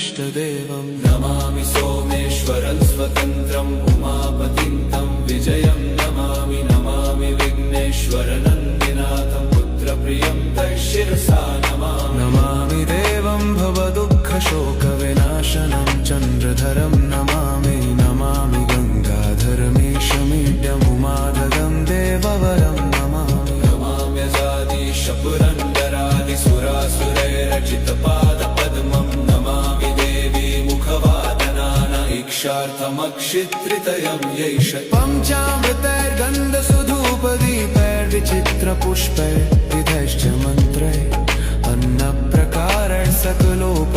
इष्टदेवं नमामि सोमेश्वरं स्वतन्त्रम् उमापतिं तं विजयं नमामि नमामि विघ्नेश्वरनन्दिनाथं पुत्रप्रियं तैशिरसा नमामि नमामि देवं भवदुःखशोकविनाशनं चन्द्रधरं नमामि नमामि गङ्गाधरमीशमीड्यमुमादगं देववरं नमामि नमाम्यजादिशपुरन्दरादिसुरासुरैरचितपादपद्मं नमामि देवी मुखवादनान इक्षार्थमक्षित्रितयं यैष पञ्चामृतैर्गन्धसुधूपदीपैर्विचित्रपुष्पैर्विधैश्च मन्त्रैः अन्नप्रकारैः सकलोप